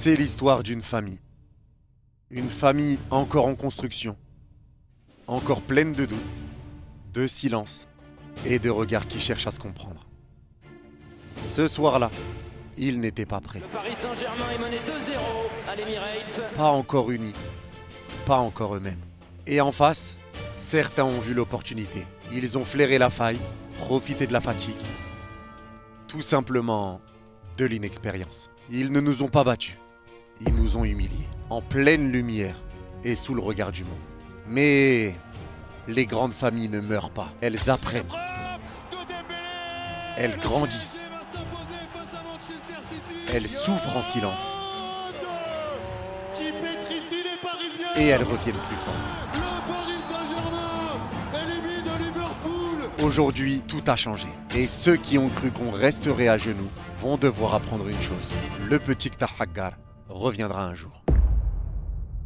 C'est l'histoire d'une famille. Une famille encore en construction, encore pleine de doutes, de silence et de regards qui cherchent à se comprendre. Ce soir-là, ils n'étaient pas prêts. Le Paris Saint-Germain est mené 2-0 à l'Emirates. Pas encore unis, pas encore eux-mêmes. Et en face, certains ont vu l'opportunité. Ils ont flairé la faille, profité de la fatigue. Tout simplement de l'inexpérience. Ils ne nous ont pas battus. Ils nous ont humiliés, en pleine lumière et sous le regard du monde. Mais les grandes familles ne meurent pas. Elles apprennent. Elles grandissent. Elles souffrent en silence. Et elles reviennent plus fortes. Aujourd'hui, tout a changé. Et ceux qui ont cru qu'on resterait à genoux vont devoir apprendre une chose. Le petit Tahaggar reviendra un jour.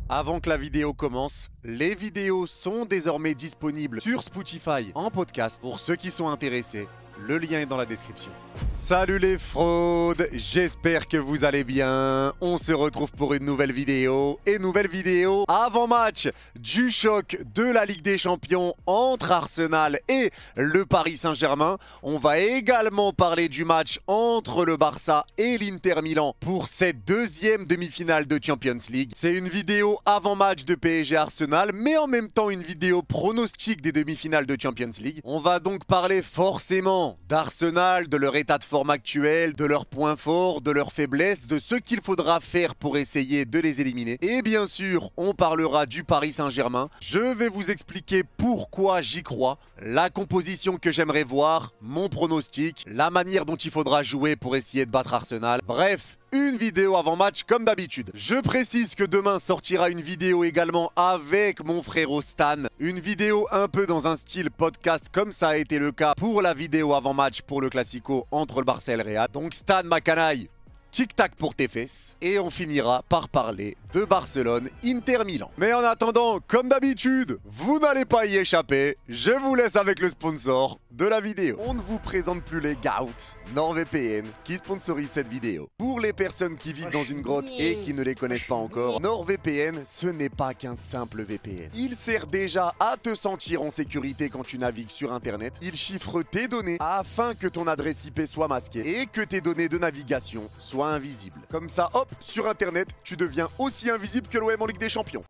Avant que la vidéo commence, les vidéos sont désormais disponibles sur Spotify en podcast pour ceux qui sont intéressés. Le lien est dans la description. Salut les fraudes, j'espère que vous allez bien. On se retrouve pour une nouvelle vidéo. Et nouvelle vidéo avant-match du choc de la Ligue des Champions entre Arsenal et le Paris Saint-Germain. On va également parler du match entre le Barça et l'Inter Milan pour cette deuxième demi-finale de Champions League. C'est une vidéo avant-match de PSG Arsenal, mais en même temps une vidéo pronostic des demi-finales de Champions League. On va donc parler forcément d'Arsenal, de leur état de forme actuel, de leurs points forts, de leurs faiblesses, de ce qu'il faudra faire pour essayer de les éliminer. Et bien sûr, on parlera du Paris Saint-Germain. Je vais vous expliquer pourquoi j'y crois, la composition que j'aimerais voir, mon pronostic, la manière dont il faudra jouer pour essayer de battre Arsenal. Bref, une vidéo avant match comme d'habitude. Je précise que demain sortira une vidéo également avec mon frérot Stan. Une vidéo un peu dans un style podcast comme ça a été le cas pour la vidéo avant match pour le Classico entre le Barça et le Real. Donc Stan ma canaille, tic-tac pour tes fesses. Et on finira par parler de Barcelone, Inter Milan. Mais en attendant, comme d'habitude, vous n'allez pas y échapper. Je vous laisse avec le sponsor de la vidéo. On ne vous présente plus les Gout, NordVPN, qui sponsorise cette vidéo. Pour les personnes qui vivent dans une grotte et qui ne les connaissent pas encore, NordVPN, ce n'est pas qu'un simple VPN. Il sert déjà à te sentir en sécurité quand tu navigues sur Internet. Il chiffre tes données afin que ton adresse IP soit masquée et que tes données de navigation soient invisibles. Comme ça, hop, sur Internet, tu deviens aussi invisible que l'OM en Ligue des Champions.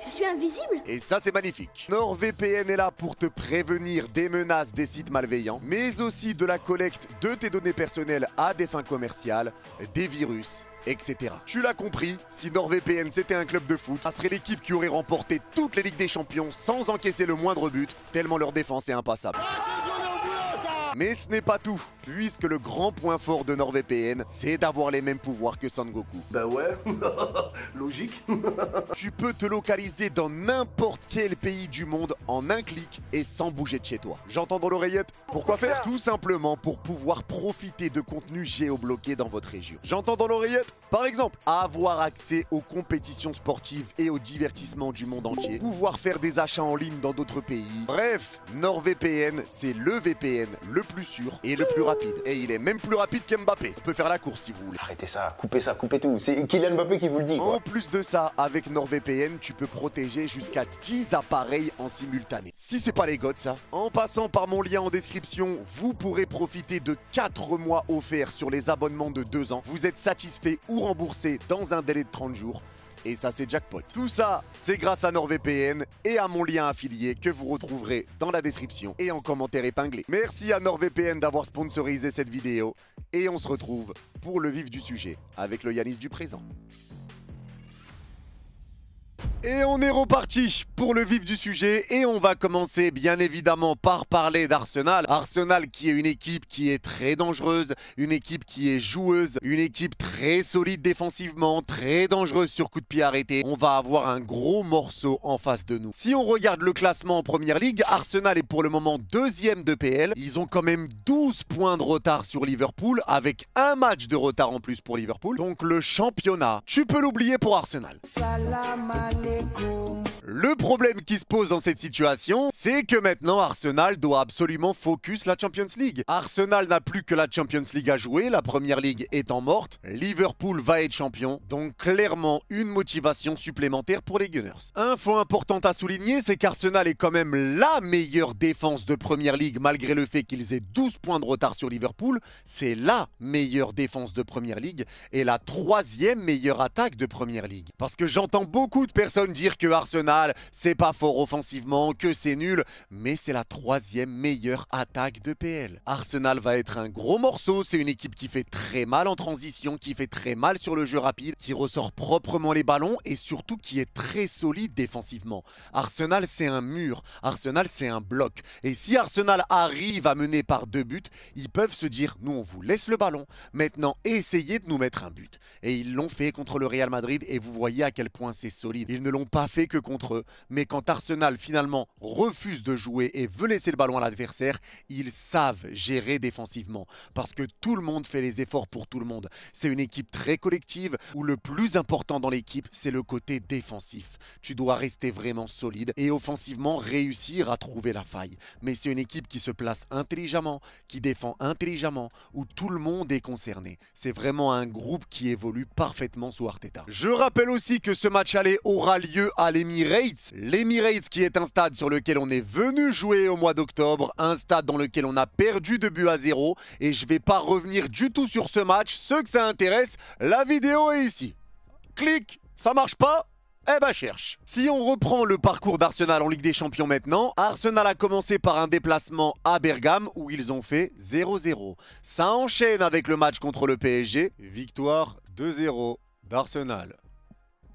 Je suis invisible? Et ça, c'est magnifique. NordVPN est là pour te prévenir des menaces des sites malveillants, mais aussi de la collecte de tes données personnelles à des fins commerciales, des virus, etc. Tu l'as compris, si NordVPN c'était un club de foot, ça serait l'équipe qui aurait remporté toutes les Ligues des Champions sans encaisser le moindre but, tellement leur défense est impassable. Mais ce n'est pas tout, puisque le grand point fort de NordVPN, c'est d'avoir les mêmes pouvoirs que Son Goku. Bah ouais, logique. Tu peux te localiser dans n'importe quel pays du monde en un clic et sans bouger de chez toi. J'entends dans l'oreillette. Pourquoi faire? Tout simplement pour pouvoir profiter de contenus géobloqués dans votre région. J'entends dans l'oreillette. Par exemple, avoir accès aux compétitions sportives et au divertissement du monde entier. Pouvoir faire des achats en ligne dans d'autres pays. Bref, NordVPN, c'est le VPN le plus sûr et le plus rapide. Et il est même plus rapide qu'Mbappé. On peut faire la course si vous voulez. Arrêtez ça, coupez tout. C'est Kylian Mbappé qui vous le dit, quoi. En plus de ça, avec NordVPN, tu peux protéger jusqu'à 10 appareils en simultané. Si c'est pas les gods, ça. En passant par mon lien en description, vous pourrez profiter de 4 mois offerts sur les abonnements de 2 ans. Vous êtes satisfait ou remboursé dans un délai de 30 jours. Et ça, c'est jackpot. Tout ça, c'est grâce à NordVPN et à mon lien affilié que vous retrouverez dans la description et en commentaire épinglé. Merci à NordVPN d'avoir sponsorisé cette vidéo. Et on se retrouve pour le vif du sujet avec le Yanis du présent. Et on est reparti pour le vif du sujet et on va commencer bien évidemment par parler d'Arsenal. Arsenal qui est une équipe qui est très dangereuse, une équipe qui est joueuse, une équipe très solide défensivement, très dangereuse sur coup de pied arrêté. On va avoir un gros morceau en face de nous. Si on regarde le classement en Première Ligue, Arsenal est pour le moment deuxième de PL. Ils ont quand même 12 points de retard sur Liverpool avec un match de retard en plus pour Liverpool. Donc le championnat, tu peux l'oublier pour Arsenal. Salam alaikum. Le problème qui se pose dans cette situation, c'est que maintenant Arsenal doit absolument focus la Champions League. Arsenal n'a plus que la Champions League à jouer, la Première Ligue étant morte, Liverpool va être champion, donc clairement une motivation supplémentaire pour les Gunners. Info importante à souligner, c'est qu'Arsenal est quand même la meilleure défense de Première Ligue malgré le fait qu'ils aient 12 points de retard sur Liverpool. C'est la meilleure défense de Première Ligue et la 3e meilleure attaque de Première Ligue. Parce que j'entends beaucoup de personnes dire que Arsenal c'est pas fort offensivement, que c'est nul, mais c'est la 3e meilleure attaque de PL. Arsenal va être un gros morceau, c'est une équipe qui fait très mal en transition, qui fait très mal sur le jeu rapide, qui ressort proprement les ballons et surtout qui est très solide défensivement. Arsenal c'est un mur, Arsenal c'est un bloc. Et si Arsenal arrive à mener par 2 buts, ils peuvent se dire nous on vous laisse le ballon, maintenant essayez de nous mettre un but. Et ils l'ont fait contre le Real Madrid et vous voyez à quel point c'est solide. Ils ne l'ont pas fait que contre eux, mais quand Arsenal finalement refuse de jouer et veut laisser le ballon à l'adversaire, ils savent gérer défensivement parce que tout le monde fait les efforts pour tout le monde. C'est une équipe très collective où le plus important dans l'équipe, c'est le côté défensif. Tu dois rester vraiment solide et offensivement réussir à trouver la faille. Mais c'est une équipe qui se place intelligemment, qui défend intelligemment, où tout le monde est concerné. C'est vraiment un groupe qui évolue parfaitement sous Arteta. Je rappelle aussi que ce match aller aura lieu à l'Emirates. L'Emirates qui est un stade sur lequel on est venu jouer au mois d'octobre, un stade dans lequel on a perdu 2-0 et je vais pas revenir du tout sur ce match. Ceux que ça intéresse, la vidéo est ici. Clique, ça marche pas? Eh ben cherche. Si on reprend le parcours d'Arsenal en Ligue des Champions maintenant, Arsenal a commencé par un déplacement à Bergame où ils ont fait 0-0. Ça enchaîne avec le match contre le PSG, victoire 2-0 d'Arsenal.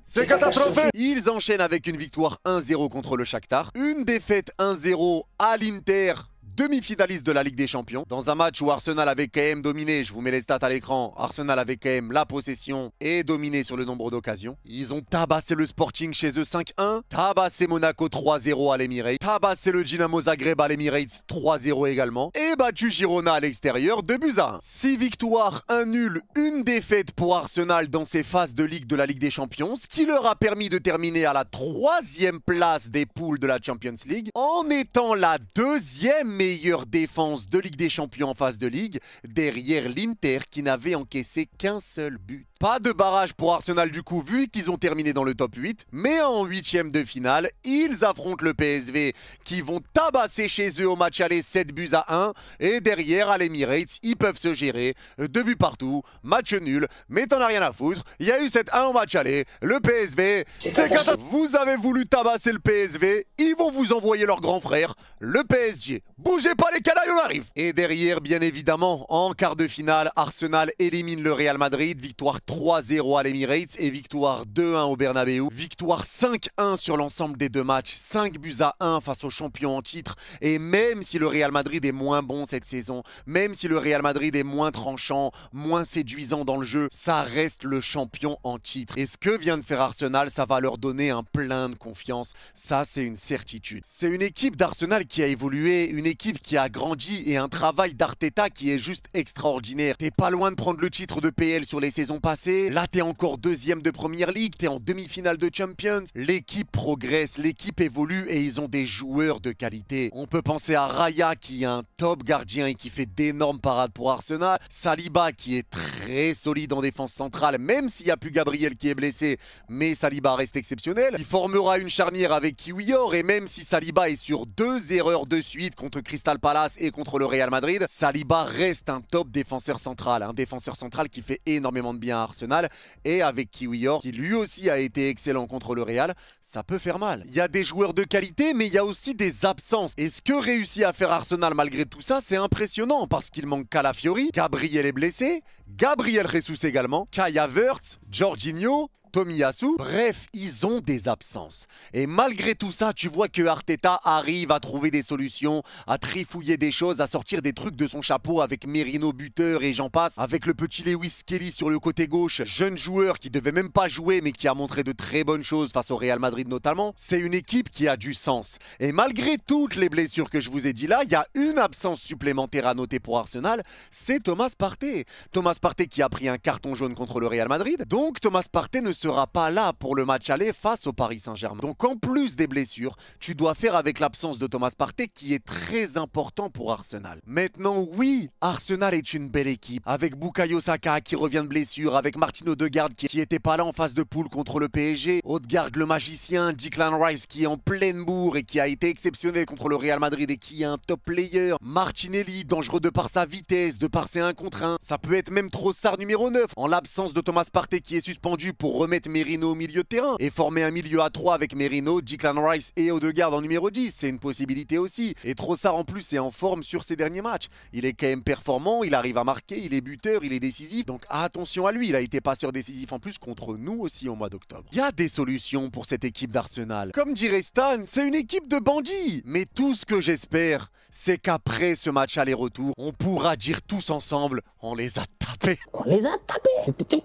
C'est catastrophique. Ils enchaînent avec une victoire 1-0 contre le Shakhtar, une défaite 1-0 à l'Inter, demi-finaliste de la Ligue des Champions, dans un match où Arsenal avait quand même dominé, je vous mets les stats à l'écran, Arsenal avait quand même la possession et dominé sur le nombre d'occasions. Ils ont tabassé le Sporting chez eux 5-1, tabassé Monaco 3-0 à l'Emirates, tabassé le Dynamo Zagreb à l'Emirates 3-0 également, et battu Girona à l'extérieur 2-1. 6 victoires, 1 nul, 1 défaite pour Arsenal dans ces phases de Ligue de la Ligue des Champions, ce qui leur a permis de terminer à la 3e place des poules de la Champions League, en étant la 2e meilleure défense de Ligue des Champions en phase de Ligue, derrière l'Inter qui n'avait encaissé qu'un seul but. Pas de barrage pour Arsenal du coup vu qu'ils ont terminé dans le top 8, mais en 8e de finale, ils affrontent le PSV qui vont tabasser chez eux au match aller 7-1 et derrière à l'Emirates, ils peuvent se gérer, 2 buts partout, match nul, mais t'en as rien à foutre, il y a eu 7-1 au match aller, le PSV, c'est catastrophique. Vous avez voulu tabasser le PSV, ils vont vous envoyer leur grand frère, le PSG. Bougez pas les canailles, on arrive. Et derrière, bien évidemment, en quart de finale, Arsenal élimine le Real Madrid, victoire 3-0 à l'Emirates et victoire 2-1 au Bernabeu. Victoire 5-1 sur l'ensemble des 2 matchs, 5-1 face aux champions en titre. Et même si le Real Madrid est moins bon cette saison, même si le Real Madrid est moins tranchant, moins séduisant dans le jeu, ça reste le champion en titre. Et ce que vient de faire Arsenal, ça va leur donner un plein de confiance. Ça, c'est une certitude. C'est une équipe d'Arsenal qui a évolué, une équipe qui a grandi et un travail d'Arteta qui est juste extraordinaire. T'es pas loin de prendre le titre de PL sur les saisons passées. Là, t'es encore 2e de Première Ligue, t'es en demi-finale de Champions. L'équipe progresse, l'équipe évolue et ils ont des joueurs de qualité. On peut penser à Raya qui est un top gardien et qui fait d'énormes parades pour Arsenal. Saliba qui est très solide en défense centrale, même s'il n'y a plus Gabriel qui est blessé, mais Saliba reste exceptionnel. Il formera une charnière avec Kiwior et même si Saliba est sur 2 erreurs de suite contre Crystal Palace et contre le Real Madrid, Saliba reste un top défenseur central, un défenseur central qui fait énormément de bien à Arsenal et avec Kiwior qui lui aussi a été excellent contre le Real, ça peut faire mal. Il y a des joueurs de qualité mais il y a aussi des absences et ce que réussit à faire Arsenal malgré tout ça c'est impressionnant parce qu'il manque Calafiori, Gabriel est blessé, Gabriel Jesus également, Kai Havertz, Jorginho, Tomiyasu, bref, ils ont des absences. Et malgré tout ça, tu vois que Arteta arrive à trouver des solutions, à trifouiller des choses, à sortir des trucs de son chapeau avec Merino buteur et j'en passe, avec le petit Lewis Kelly sur le côté gauche, jeune joueur qui devait même pas jouer mais qui a montré de très bonnes choses face au Real Madrid notamment. C'est une équipe qui a du sens. Et malgré toutes les blessures que je vous ai dit là, il y a une absence supplémentaire à noter pour Arsenal, c'est Thomas Partey. Thomas Partey qui a pris un carton jaune contre le Real Madrid, donc Thomas Partey ne sera sera pas là pour le match aller face au Paris Saint-Germain. Donc en plus des blessures, tu dois faire avec l'absence de Thomas Partey qui est très important pour Arsenal. Maintenant oui, Arsenal est une belle équipe avec Bukayo Saka qui revient de blessure, avec Martin Odegaard qui était pas là en phase de poule contre le PSG, Odegaard le magicien, Declan Rice qui est en pleine bourre et qui a été exceptionnel contre le Real Madrid et qui est un top player, Martinelli dangereux de par sa vitesse, de par ses 1 contre 1, ça peut être même Trossard numéro 9 en l'absence de Thomas Partey qui est suspendu pour remettre Merino au milieu de terrain et former un milieu à 3 avec Merino, Declan Rice et Odegaard en numéro 10, c'est une possibilité aussi. Et Trossard en plus est en forme sur ses derniers matchs, il est quand même performant, il arrive à marquer, il est buteur, il est décisif, donc attention à lui, il a été passeur décisif en plus contre nous aussi au mois d'octobre. Il y a des solutions pour cette équipe d'Arsenal. Comme dirait Stan, c'est une équipe de bandits. Mais tout ce que j'espère, c'est qu'après ce match aller-retour, on pourra dire tous ensemble, on les a tapés. On les a tapés.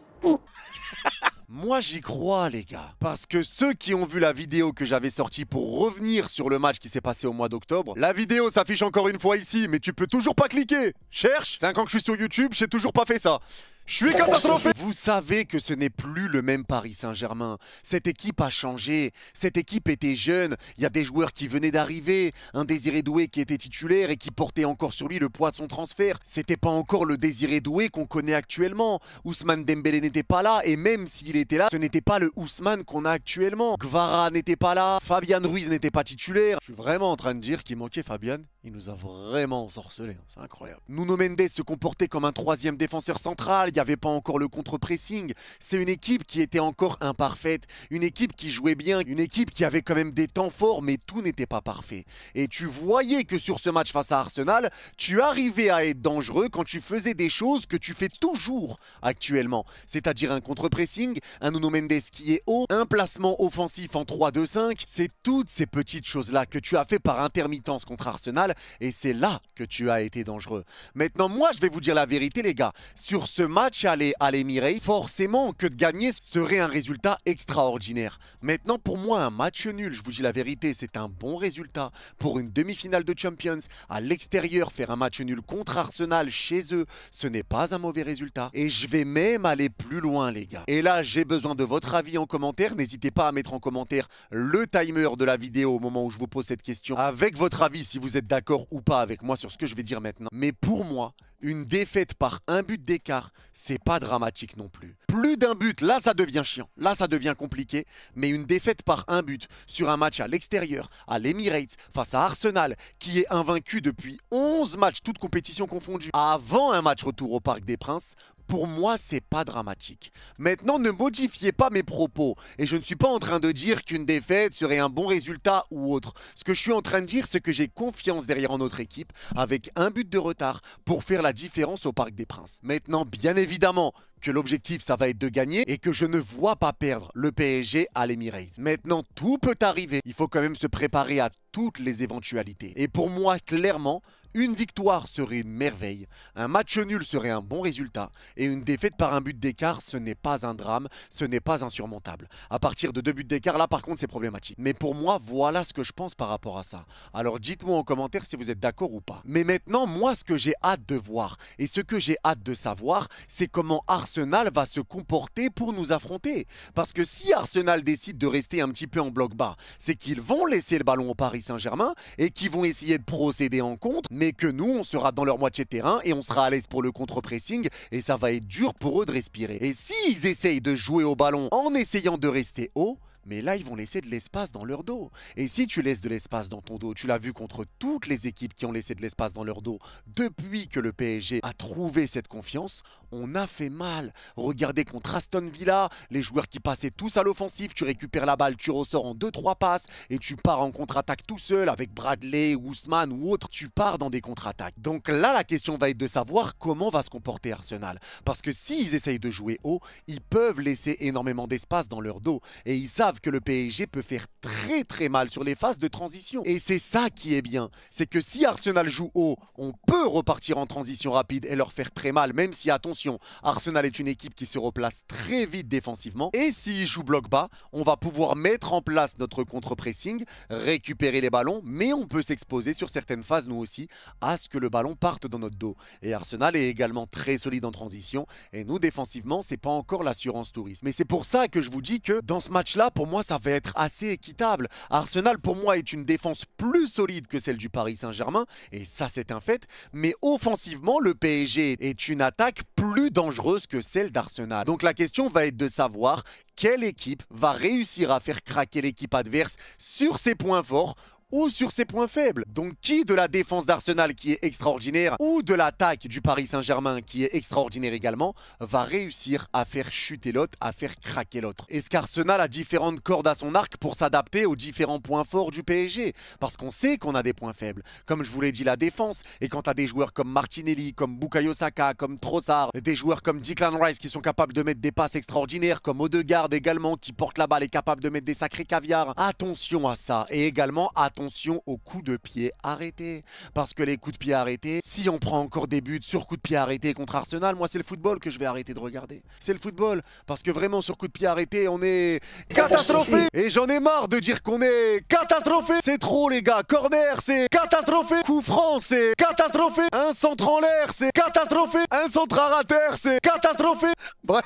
Moi j'y crois les gars, parce que ceux qui ont vu la vidéo que j'avais sortie pour revenir sur le match qui s'est passé au mois d'octobre, la vidéo s'affiche encore une fois ici, mais tu peux toujours pas cliquer. Cherche, 5 ans que je suis sur YouTube, j'ai toujours pas fait ça. Je suis catastrophé. Vous savez que ce n'est plus le même Paris Saint-Germain. Cette équipe a changé. Cette équipe était jeune. Il y a des joueurs qui venaient d'arriver. Un Désiré Doué qui était titulaire et qui portait encore sur lui le poids de son transfert. C'était pas encore le Désiré Doué qu'on connaît actuellement. Ousmane Dembélé n'était pas là. Et même s'il était là, ce n'était pas le Ousmane qu'on a actuellement. Gvara n'était pas là. Fabian Ruiz n'était pas titulaire. Je suis vraiment en train de dire qu'il manquait Fabian. Il nous a vraiment ensorcelés. C'est incroyable. Nuno Mendes se comportait comme un 3e défenseur central. Il n'y avait pas encore le contre-pressing. C'est une équipe qui était encore imparfaite. Une équipe qui jouait bien. Une équipe qui avait quand même des temps forts, mais tout n'était pas parfait. Et tu voyais que sur ce match face à Arsenal, tu arrivais à être dangereux quand tu faisais des choses que tu fais toujours actuellement. C'est-à-dire un contre-pressing, un Nuno Mendes qui est haut, un placement offensif en 3-2-5. C'est toutes ces petites choses-là que tu as fait par intermittence contre Arsenal. Et c'est là que tu as été dangereux. Maintenant, moi, je vais vous dire la vérité, les gars. Sur ce match aller à l'Emirates, forcément que de gagner serait un résultat extraordinaire. Maintenant, pour moi, un match nul, je vous dis la vérité, c'est un bon résultat. Pour une demi-finale de Champions, à l'extérieur, faire un match nul contre Arsenal chez eux, ce n'est pas un mauvais résultat. Et je vais même aller plus loin, les gars. Et là, j'ai besoin de votre avis en commentaire. N'hésitez pas à mettre en commentaire le timer de la vidéo au moment où je vous pose cette question. Avec votre avis, si vous êtes d'accord ou pas avec moi sur ce que je vais dire maintenant. Mais pour moi, une défaite par un but d'écart, c'est pas dramatique non plus. Plus d'un but, là ça devient chiant, là ça devient compliqué, mais une défaite par un but sur un match à l'extérieur, à l'Emirates, face à Arsenal, qui est invaincu depuis 11 matchs, toutes compétitions confondues, avant un match retour au Parc des Princes, pour moi, c'est pas dramatique. Maintenant, ne modifiez pas mes propos. Et je ne suis pas en train de dire qu'une défaite serait un bon résultat ou autre. Ce que je suis en train de dire, c'est que j'ai confiance derrière notre équipe, avec un but de retard, pour faire la différence au Parc des Princes. Maintenant, bien évidemment, que l'objectif, ça va être de gagner et que je ne vois pas perdre le PSG à l'Emirates. Maintenant, tout peut arriver. Il faut quand même se préparer à toutes les éventualités. Et pour moi, clairement, une victoire serait une merveille, un match nul serait un bon résultat et une défaite par un but d'écart, ce n'est pas un drame, ce n'est pas insurmontable. À partir de 2 buts d'écart, là par contre c'est problématique. Mais pour moi, voilà ce que je pense par rapport à ça. Alors dites-moi en commentaire si vous êtes d'accord ou pas. Mais maintenant, moi ce que j'ai hâte de voir et ce que j'ai hâte de savoir, c'est comment Arsenal va se comporter pour nous affronter. Parce que si Arsenal décide de rester un petit peu en bloc bas, c'est qu'ils vont laisser le ballon au Paris Saint-Germain et qu'ils vont essayer de procéder en contre, mais que nous, on sera dans leur moitié de terrain et on sera à l'aise pour le contre-pressing et ça va être dur pour eux de respirer. Et s'ils essayent de jouer au ballon en essayant de rester haut, mais là, ils vont laisser de l'espace dans leur dos. Et si tu laisses de l'espace dans ton dos, tu l'as vu contre toutes les équipes qui ont laissé de l'espace dans leur dos, depuis que le PSG a trouvé cette confiance, on a fait mal. Regardez contre Aston Villa, les joueurs qui passaient tous à l'offensive, tu récupères la balle, tu ressors en 2-3 passes et tu pars en contre-attaque tout seul avec Bradley, Ousmane ou autre, tu pars dans des contre-attaques. Donc là, la question va être de savoir comment va se comporter Arsenal. Parce que s'ils essayent de jouer haut, ils peuvent laisser énormément d'espace dans leur dos et ils savent que le PSG peut faire très mal sur les phases de transition. Et c'est ça qui est bien, c'est que si Arsenal joue haut, on peut repartir en transition rapide et leur faire très mal, même si, attention, Arsenal est une équipe qui se replace très vite défensivement. Et s'ils jouent bloc bas, on va pouvoir mettre en place notre contre-pressing, récupérer les ballons, mais on peut s'exposer sur certaines phases, nous aussi, à ce que le ballon parte dans notre dos. Et Arsenal est également très solide en transition, et nous, défensivement, c'est pas encore l'assurance touriste. Mais c'est pour ça que je vous dis que dans ce match-là, pour moi, ça va être assez équitable. Arsenal, pour moi, est une défense plus solide que celle du Paris Saint-Germain, et ça, c'est un fait. Mais offensivement, le PSG est une attaque plus dangereuse que celle d'Arsenal. Donc la question va être de savoir quelle équipe va réussir à faire craquer l'équipe adverse sur ses points forts ou sur ses points faibles. Donc qui de la défense d'Arsenal qui est extraordinaire ou de l'attaque du Paris Saint-Germain qui est extraordinaire également va réussir à faire chuter l'autre, à faire craquer l'autre. Est-ce qu'Arsenal a différentes cordes à son arc pour s'adapter aux différents points forts du PSG? Parce qu'on sait qu'on a des points faibles. Comme je vous l'ai dit, la défense. Et quand tu as des joueurs comme Martinelli, comme Bukayo Saka, comme Trossard, des joueurs comme Declan Rice qui sont capables de mettre des passes extraordinaires, comme Odegaard également qui porte la balle et capable de mettre des sacrés caviars. Attention à ça. Et également attention aux coups de pied arrêtés. Parce que les coups de pied arrêtés, si on prend encore des buts sur coups de pied arrêtés contre Arsenal, moi c'est le football que je vais arrêter de regarder. C'est le football. Parce que vraiment sur coups de pied arrêtés, on est catastrophé. Et j'en ai marre de dire qu'on est catastrophé. C'est trop les gars. Corner, c'est catastrophé. Coup franc, c'est catastrophé. Un centre en l'air, c'est catastrophé. Un centre à terre, c'est catastrophé. Bref,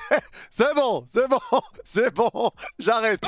c'est bon, j'arrête.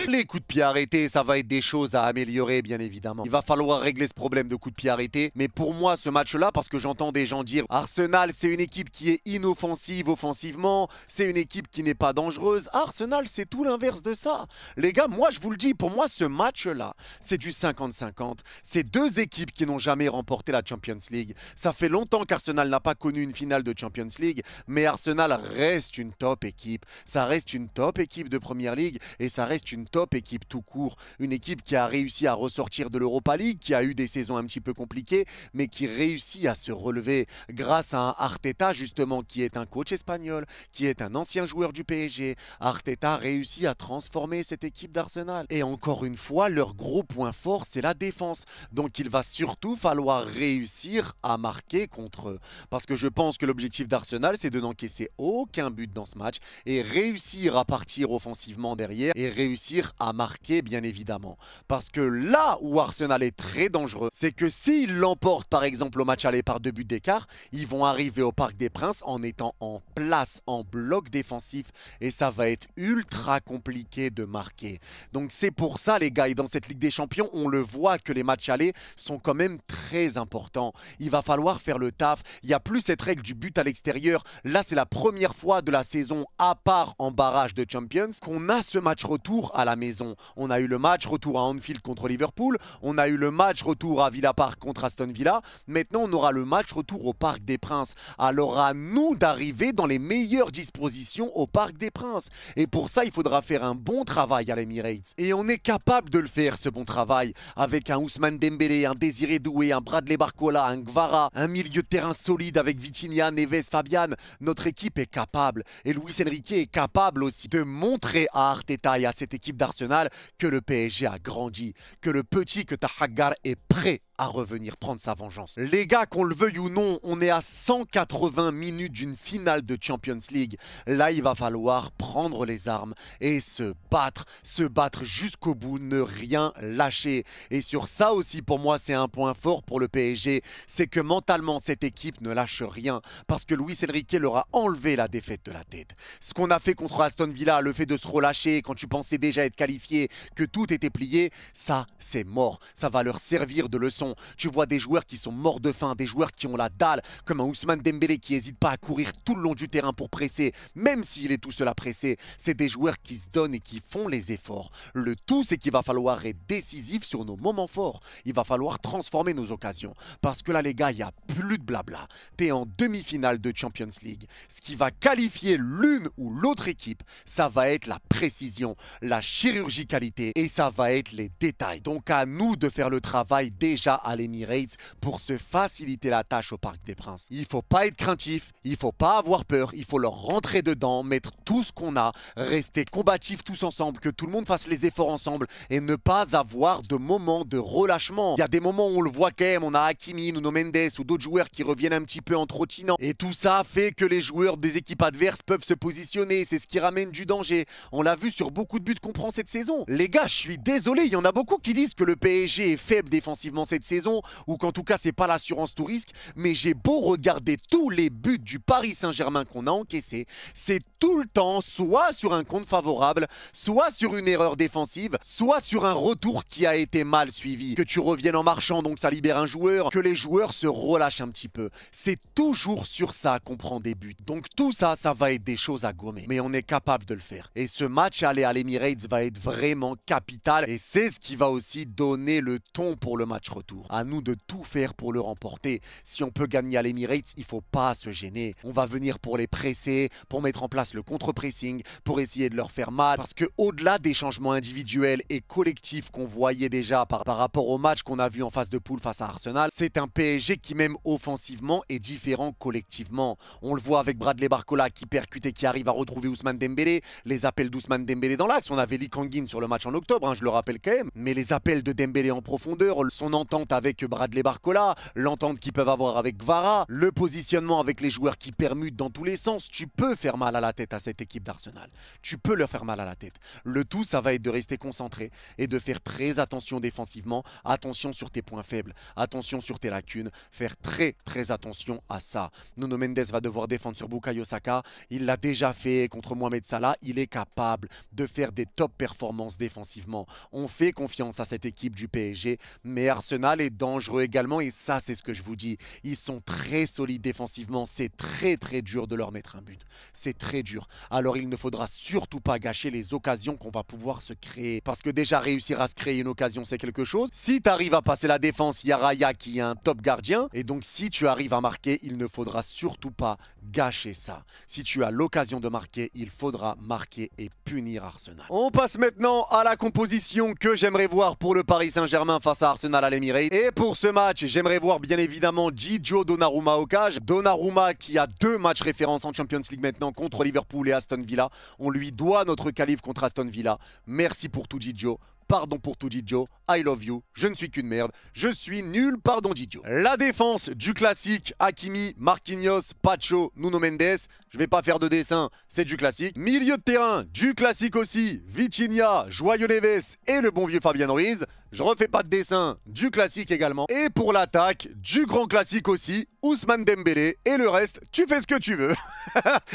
Les coups de pied arrêtés, ça va être des choses à améliorer, bien évidemment. Il va falloir régler ce problème de coups de pied arrêtés. Mais pour moi, ce match-là, parce que j'entends des gens dire Arsenal, c'est une équipe qui est inoffensive offensivement, c'est une équipe qui n'est pas dangereuse. Arsenal, c'est tout l'inverse de ça. Les gars, moi, je vous le dis, pour moi, ce match-là, c'est du 50-50. C'est deux équipes qui n'ont jamais remporté la Champions League. Ça fait longtemps qu'Arsenal n'a pas connu une finale de Champions League, mais Arsenal reste une top équipe. Ça reste une top équipe de Première League et ça reste une top équipe tout court. Une équipe qui a réussi à ressortir de l'Europa League, qui a eu des saisons un petit peu compliquées, mais qui réussit à se relever grâce à un Arteta justement qui est un coach espagnol, qui est un ancien joueur du PSG. Arteta réussit à transformer cette équipe d'Arsenal. Et encore une fois, leur gros point fort, c'est la défense. Donc il va surtout falloir réussir à marquer contre eux. Parce que je pense que l'objectif d'Arsenal, c'est de n'encaisser aucun but dans ce match et réussir à partir offensivement derrière et réussir à marquer bien évidemment. Parce que là où Arsenal est très dangereux, c'est que s'ils l'emportent par exemple au match aller par 2 buts d'écart, ils vont arriver au Parc des Princes en étant en place, en bloc défensif et ça va être ultra compliqué de marquer. Donc c'est pour ça les gars, et dans cette Ligue des Champions, on le voit que les matchs allés sont quand même très importants. Il va falloir faire le taf. Il n'y a plus cette règle du but à l'extérieur. Là, c'est la première fois de la saison, à part en barrage de Champions, qu'on a ce match retour à la maison. On a eu le match retour à Anfield contre Liverpool. On a eu le match retour à Villa Park contre Aston Villa. Maintenant, on aura le match retour au Parc des Princes. Alors à nous d'arriver dans les meilleures dispositions au Parc des Princes. Et pour ça, il faudra faire un bon travail à l'Emirates. Et on est capable de le faire, ce bon travail, avec un Ousmane Dembélé, un Désiré Doué, un Bradley Barcola, un Gvara, un milieu de terrain solide avec Vitinha, Neves, Fabian. Notre équipe est capable. Et Luis Enrique est capable aussi de montrer à Arteta et à cette équipe d'Arsenal que le PSG a grandi, que le petit que Tahaggar est prêt à revenir prendre sa vengeance. Les gars, qu'on le veuille ou non, on est à 180 minutes d'une finale de Champions League. Là, il va falloir prendre les armes et se battre jusqu'au bout, ne rien lâcher. Et sur ça aussi, pour moi, c'est un point fort pour le PSG, c'est que mentalement, cette équipe ne lâche rien, parce que Luis Enrique leur a enlevé la défaite de la tête. Ce qu'on a fait contre Aston Villa, le fait de se relâcher quand tu pensais déjà être qualifié, que tout était plié, ça, c'est mort. Ça va leur servir de leçon. Tu vois des joueurs qui sont morts de faim, des joueurs qui ont la dalle, comme un Ousmane Dembélé qui n'hésite pas à courir tout le long du terrain pour presser, même s'il est tout seul à presser. C'est des joueurs qui se donnent et qui font les efforts. Le tout, c'est qu'il va falloir être décisif sur nos moments forts. Il va falloir transformer nos occasions. Parce que là, les gars, il n'y a plus de blabla. Tu es en demi-finale de Champions League. Ce qui va qualifier l'une ou l'autre équipe, ça va être la précision, la chirurgicalité et ça va être les détails. Donc à nous de faire le travail déjà Casablanca à l'Emirates pour se faciliter la tâche au Parc des Princes. Il faut pas être craintif, il faut pas avoir peur, il faut leur rentrer dedans, mettre tout ce qu'on a, rester combatifs tous ensemble, que tout le monde fasse les efforts ensemble et ne pas avoir de moments de relâchement. Il y a des moments où on le voit quand même, on a Hakimi, Nuno Mendes ou d'autres joueurs qui reviennent un petit peu en trottinant. Et tout ça fait que les joueurs des équipes adverses peuvent se positionner, c'est ce qui ramène du danger. On l'a vu sur beaucoup de buts qu'on prend cette saison. Les gars, je suis désolé, il y en a beaucoup qui disent que le PSG est faible défensivement cette saison, ou qu'en tout cas c'est pas l'assurance tout risque, mais j'ai beau regarder tous les buts du Paris Saint-Germain qu'on a encaissés, c'est tout le temps soit sur un compte favorable, soit sur une erreur défensive, soit sur un retour qui a été mal suivi. Que tu reviennes en marchant, donc ça libère un joueur, que les joueurs se relâchent un petit peu. C'est toujours sur ça qu'on prend des buts. Donc tout ça, ça va être des choses à gommer. Mais on est capable de le faire. Et ce match aller à l'Emirates va être vraiment capital. Et c'est ce qui va aussi donner le ton pour le match retour. À nous de tout faire pour le remporter. Si on peut gagner à l'Emirates, il ne faut pas se gêner. On va venir pour les presser, pour mettre en place le contre-pressing, pour essayer de leur faire mal. Parce que au-delà des changements individuels et collectifs qu'on voyait déjà par rapport au match qu'on a vu en phase de poule face à Arsenal, c'est un PSG qui même offensivement est différent collectivement. On le voit avec Bradley Barcola qui percute et qui arrive à retrouver Ousmane Dembélé, les appels d'Ousmane Dembélé dans l'axe. On avait Lee Kang-in sur le match en octobre, je le rappelle quand même. Mais les appels de Dembélé en profondeur, son entente avec Bradley Barcola, l'entente qu'ils peuvent avoir avec Kvara, le positionnement avec les joueurs qui permutent dans tous les sens, tu peux faire mal à la tête à cette équipe d'Arsenal. Tu peux leur faire mal à la tête. Le tout, ça va être de rester concentré et de faire très attention défensivement, attention sur tes points faibles, attention sur tes lacunes, faire très attention à ça. Nuno Mendes va devoir défendre sur Bukayo Saka, il l'a déjà fait contre Mohamed Salah, il est capable de faire des top performances défensivement. On fait confiance à cette équipe du PSG, mais Arsenal est dangereux également et ça c'est ce que je vous dis. Ils sont très solides défensivement, c'est très dur de leur mettre un but. C'est très dur. Alors il ne faudra surtout pas gâcher les occasions qu'on va pouvoir se créer. Parce que déjà réussir à se créer une occasion c'est quelque chose. Si tu arrives à passer la défense, il y a Raya qui est un top gardien. Et donc si tu arrives à marquer, il ne faudra surtout pas gâcher ça. Si tu as l'occasion de marquer, il faudra marquer et punir Arsenal. On passe maintenant à la composition que j'aimerais voir pour le Paris Saint-Germain face à Arsenal à l'Emirates. Et pour ce match, j'aimerais voir bien évidemment Gigio Donnarumma au cage. Donnarumma qui a 2 matchs référence en Champions League maintenant contre Liverpool et Aston Villa. On lui doit notre qualif contre Aston Villa. Merci pour tout Gigio. Pardon pour tout Gigio, I love you, je ne suis qu'une merde, je suis nul, pardon Gigio. La défense du classique, Hakimi, Marquinhos, Pacho, Nuno Mendes, je vais pas faire de dessin, c'est du classique. Milieu de terrain, du classique aussi, Vitinha, Joyeux Neves et le bon vieux Fabian Ruiz. Je refais pas de dessin, du classique également. Et pour l'attaque, du grand classique aussi, Ousmane Dembélé. Et le reste, tu fais ce que tu veux.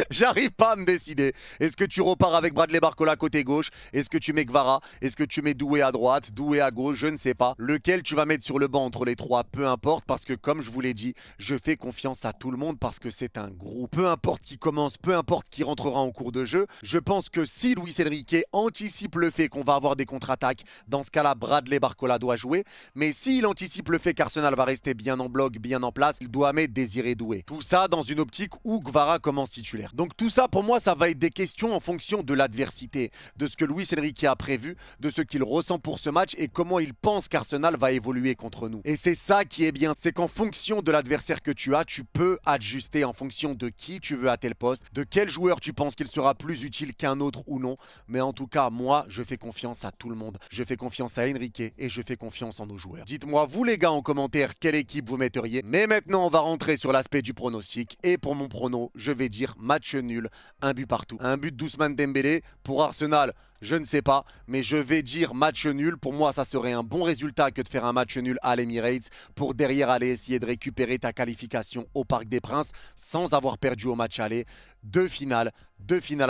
J'arrive pas à me décider. Est-ce que tu repars avec Bradley Barcola côté gauche? Est-ce que tu mets Kvara? Est-ce que tu mets Doué à droite? Doué à gauche? Je ne sais pas. Lequel tu vas mettre sur le banc entre les trois? Peu importe, parce que comme je vous l'ai dit, je fais confiance à tout le monde parce que c'est un groupe. Peu importe qui commence, peu importe qui rentrera en cours de jeu. Je pense que si Luis Enrique anticipe le fait qu'on va avoir des contre-attaques, dans ce cas-là, Bradley Barcola doit jouer. Mais s'il anticipe le fait qu'Arsenal va rester bien en bloc, bien en place, il doit mettre Désiré Doué. Tout ça dans une optique où Kvara commence titulaire. Donc tout ça, pour moi, ça va être des questions en fonction de l'adversité, de ce que Luis Enrique a prévu, de ce qu'il ressent pour ce match et comment il pense qu'Arsenal va évoluer contre nous. Et c'est ça qui est bien, c'est qu'en fonction de l'adversaire que tu as, tu peux ajuster en fonction de qui tu veux à tel poste, de quel joueur tu penses qu'il sera plus utile qu'un autre ou non. Mais en tout cas, moi, je fais confiance à tout le monde. Je fais confiance à Enrique et je fais confiance en nos joueurs. Dites-moi, vous les gars, en commentaire, quelle équipe vous metteriez. Mais maintenant, on va rentrer sur l'aspect du pronostic. Et pour mon prono, je vais dire match nul, un but partout. Un but d'Ousmane Dembélé pour Arsenal. Je ne sais pas, mais je vais dire match nul. Pour moi, ça serait un bon résultat que de faire un match nul à l'Emirates pour derrière aller essayer de récupérer ta qualification au Parc des Princes sans avoir perdu au match aller. Deux finales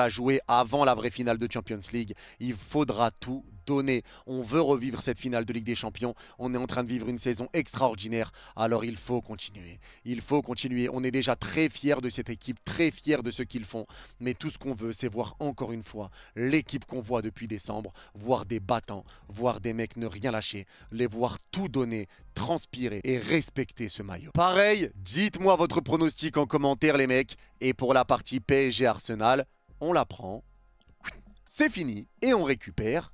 à jouer avant la vraie finale de Champions League. Il faudra tout donner. On veut revivre cette finale de Ligue des Champions. On est en train de vivre une saison extraordinaire. Alors il faut continuer. Il faut continuer. On est déjà très fiers de cette équipe, très fiers de ce qu'ils font. Mais tout ce qu'on veut, c'est voir encore une fois l'équipe qu'on voit depuis décembre, voir des battants, voir des mecs ne rien lâcher, les voir tout donner, transpirer et respecter ce maillot. Pareil, dites-moi votre pronostic en commentaire les mecs. Et pour la partie PSG Arsenal, on la prend. C'est fini et on récupère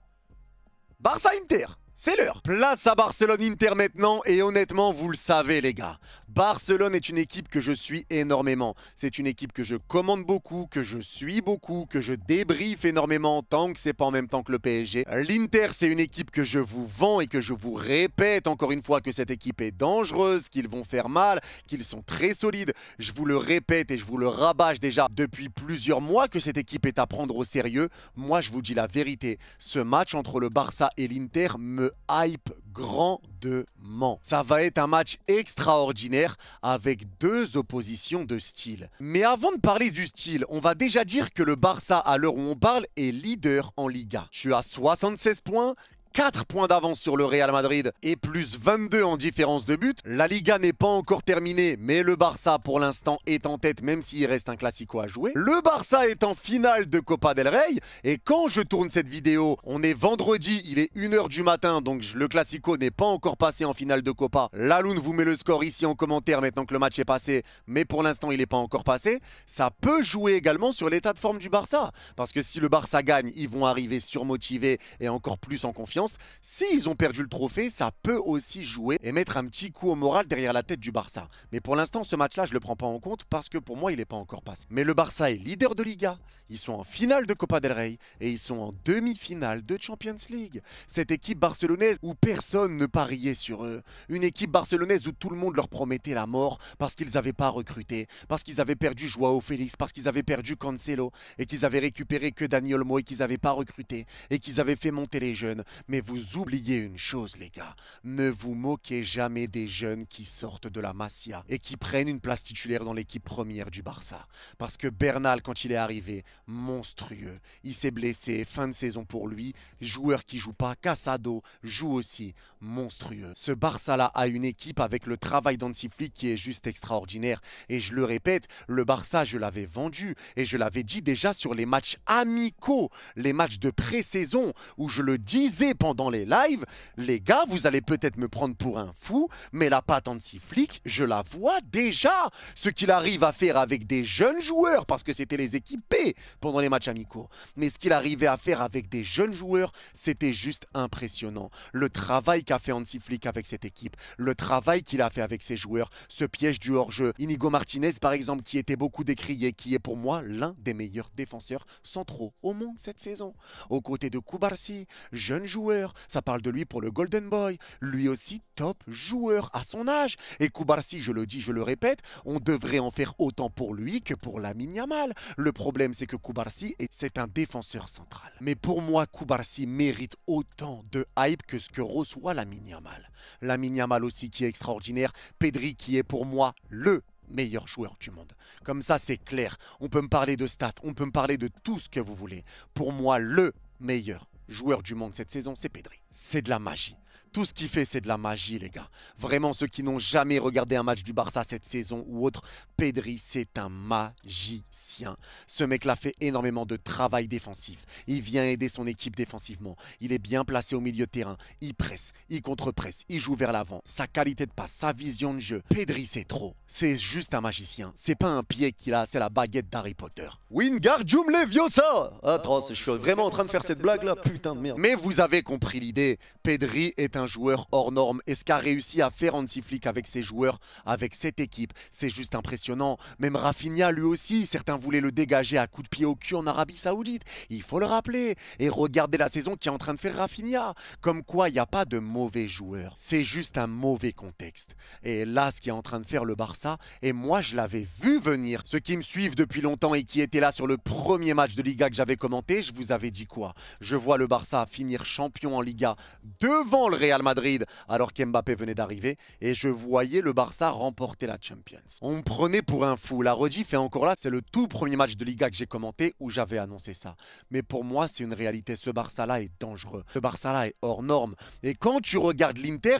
Barça Inter. C'est l'heure. Place à Barcelone-Inter maintenant et honnêtement, vous le savez les gars. Barcelone est une équipe que je suis énormément. C'est une équipe que je commande beaucoup, que je suis beaucoup, que je débriefe énormément tant que c'est pas en même temps que le PSG. L'Inter, c'est une équipe que je vous vends et que je vous répète encore une fois que cette équipe est dangereuse, qu'ils vont faire mal, qu'ils sont très solides. Je vous le répète et je vous le rabâche déjà depuis plusieurs mois que cette équipe est à prendre au sérieux. Moi, je vous dis la vérité. Ce match entre le Barça et l'Inter me hype grandement. Ça va être un match extraordinaire avec deux oppositions de style. Mais avant de parler du style, on va déjà dire que le Barça, à l'heure où on parle, est leader en Liga. Je suis à 76 points. 4 points d'avance sur le Real Madrid et plus 22 en différence de but. La Liga n'est pas encore terminée, mais le Barça pour l'instant est en tête même s'il reste un Classico à jouer. Le Barça est en finale de Copa del Rey et quand je tourne cette vidéo, on est vendredi, il est 1 h du matin, donc le Classico n'est pas encore passé en finale de Copa. Laloun vous met le score ici en commentaire maintenant que le match est passé, mais pour l'instant il n'est pas encore passé. Ça peut jouer également sur l'état de forme du Barça, parce que si le Barça gagne, ils vont arriver surmotivés et encore plus en confiance. S'ils ont perdu le trophée, ça peut aussi jouer et mettre un petit coup au moral derrière la tête du Barça. Mais pour l'instant, ce match-là, je ne le prends pas en compte parce que pour moi, il n'est pas encore passé. Mais le Barça est leader de Liga. Ils sont en finale de Copa del Rey et ils sont en demi-finale de Champions League. Cette équipe barcelonaise où personne ne pariait sur eux. Une équipe barcelonaise où tout le monde leur promettait la mort parce qu'ils n'avaient pas recruté, parce qu'ils avaient perdu Joao Félix, parce qu'ils avaient perdu Cancelo et qu'ils avaient récupéré que Dani Olmo et qu'ils n'avaient pas recruté et qu'ils avaient fait monter les jeunes. Mais vous oubliez une chose les gars, ne vous moquez jamais des jeunes qui sortent de la Masia et qui prennent une place titulaire dans l'équipe première du Barça. Parce que Bernal, quand il est arrivé, monstrueux, il s'est blessé, fin de saison pour lui, joueur qui joue pas, Casado joue aussi, monstrueux. Ce Barça-là a une équipe avec le travail d'Hansi Flick qui est juste extraordinaire. Et je le répète, le Barça, je l'avais vendu et je l'avais dit déjà sur les matchs amicaux, les matchs de pré-saison où je le disais pendant les lives, les gars, vous allez peut-être me prendre pour un fou, mais la patte Hansi Flick, je la vois déjà. Ce qu'il arrive à faire avec des jeunes joueurs, parce que c'était les équipes B pendant les matchs amicaux. Mais ce qu'il arrivait à faire avec des jeunes joueurs, c'était juste impressionnant. Le travail qu'a fait Hansi Flick avec cette équipe, le travail qu'il a fait avec ses joueurs, ce piège du hors-jeu. Inigo Martinez, par exemple, qui était beaucoup décrié, qui est pour moi l'un des meilleurs défenseurs centraux au monde cette saison. Aux côtés de Cubarsí, jeune joueur, ça parle de lui pour le Golden Boy, lui aussi top joueur à son âge. Et Cubarsí, je le dis, je le répète, on devrait en faire autant pour lui que pour Lamine Yamal. Le problème, c'est que Cubarsí, c'est un défenseur central. Mais pour moi, Cubarsí mérite autant de hype que ce que reçoit Lamine Yamal. Lamine Yamal aussi qui est extraordinaire, Pedri qui est pour moi le meilleur joueur du monde. Comme ça, c'est clair. On peut me parler de stats, on peut me parler de tout ce que vous voulez. Pour moi, le meilleur joueur du monde cette saison, c'est Pedri. C'est de la magie. Tout ce qu'il fait, c'est de la magie, les gars. Vraiment, ceux qui n'ont jamais regardé un match du Barça cette saison ou autre, Pedri, c'est un magicien. Ce mec-là fait énormément de travail défensif. Il vient aider son équipe défensivement. Il est bien placé au milieu de terrain. Il presse, il contre-presse, il joue vers l'avant. Sa qualité de passe, sa vision de jeu. Pedri, c'est trop. C'est juste un magicien. C'est pas un pied qu'il a, c'est la baguette d'Harry Potter. Wingardium Leviosa! Atroce, je suis vraiment en train de faire cette blague-là. Putain de merde. Mais vous avez compris l'idée. Pedri est un joueur hors norme et ce qu'a réussi à faire Hansi Flick avec ses joueurs, avec cette équipe, c'est juste impressionnant. Même Rafinha lui aussi, certains voulaient le dégager à coups de pied au cul en Arabie Saoudite, il faut le rappeler. Et regardez la saison qui est en train de faire Rafinha, comme quoi il n'y a pas de mauvais joueurs, c'est juste un mauvais contexte. Et là ce qui est en train de faire le Barça, et moi je l'avais vu venir, ceux qui me suivent depuis longtemps et qui étaient là sur le premier match de Liga que j'avais commenté, je vous avais dit quoi? Je vois le Barça finir champion en Liga devant le Real Madrid alors qu'Mbappé venait d'arriver et je voyais le Barça remporter la Champions. On me prenait pour un fou. La rediff est encore là, c'est le tout premier match de Liga que j'ai commenté où j'avais annoncé ça. Mais pour moi, c'est une réalité. Ce Barça-là est dangereux. Ce Barça-là est hors norme. Et quand tu regardes l'Inter,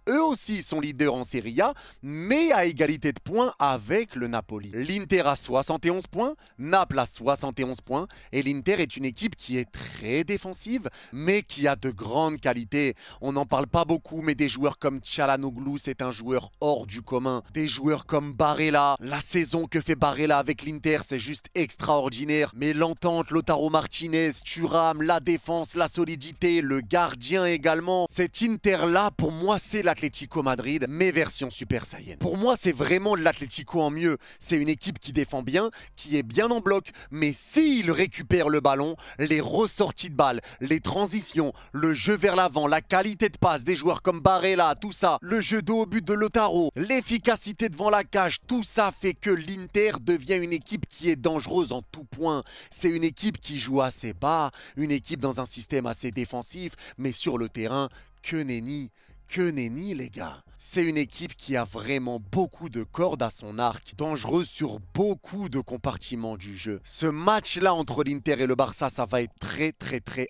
eux aussi sont leaders en Serie A, mais à égalité de points avec le Napoli. L'Inter a 71 points, Naples a 71 points et l'Inter est une équipe qui est très défensive, mais qui a de grands grande qualité. On n'en parle pas beaucoup, mais des joueurs comme Çalhanoğlu, c'est un joueur hors du commun. Des joueurs comme Barella, la saison que fait Barella avec l'Inter, c'est juste extraordinaire. Mais l'entente, Lautaro Martinez, Thuram, la défense, la solidité, le gardien également. Cet Inter-là, pour moi, c'est l'Atlético Madrid, mais version Super Saiyan. Pour moi, c'est vraiment l'Atlético en mieux. C'est une équipe qui défend bien, qui est bien en bloc, mais s'il récupère le ballon, les ressorties de balles, les transitions, le jeu vers l'avant, la qualité de passe des joueurs comme Barella, tout ça, le jeu dos au but de Lautaro, l'efficacité devant la cage, tout ça fait que l'Inter devient une équipe qui est dangereuse en tout point. C'est une équipe qui joue assez bas, une équipe dans un système assez défensif, mais sur le terrain, que nenni les gars. C'est une équipe qui a vraiment beaucoup de cordes à son arc, dangereuse sur beaucoup de compartiments du jeu. Ce match-là entre l'Inter et le Barça, ça va être très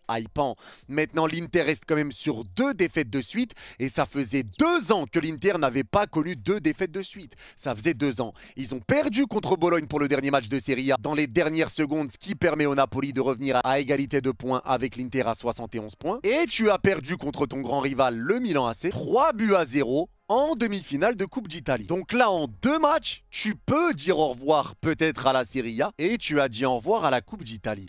hypant. Maintenant, l'Inter reste quand même sur 2 défaites de suite et ça faisait 2 ans que l'Inter n'avait pas connu 2 défaites de suite. Ça faisait 2 ans. Ils ont perdu contre Bologne pour le dernier match de Serie A dans les dernières secondes, ce qui permet au Napoli de revenir à égalité de points avec l'Inter à 71 points. Et tu as perdu contre ton grand rival, le Milan AC, 3-0 en demi-finale de Coupe d'Italie. Donc là, en 2 matchs, tu peux dire au revoir peut-être à la Serie A et tu as dit au revoir à la Coupe d'Italie.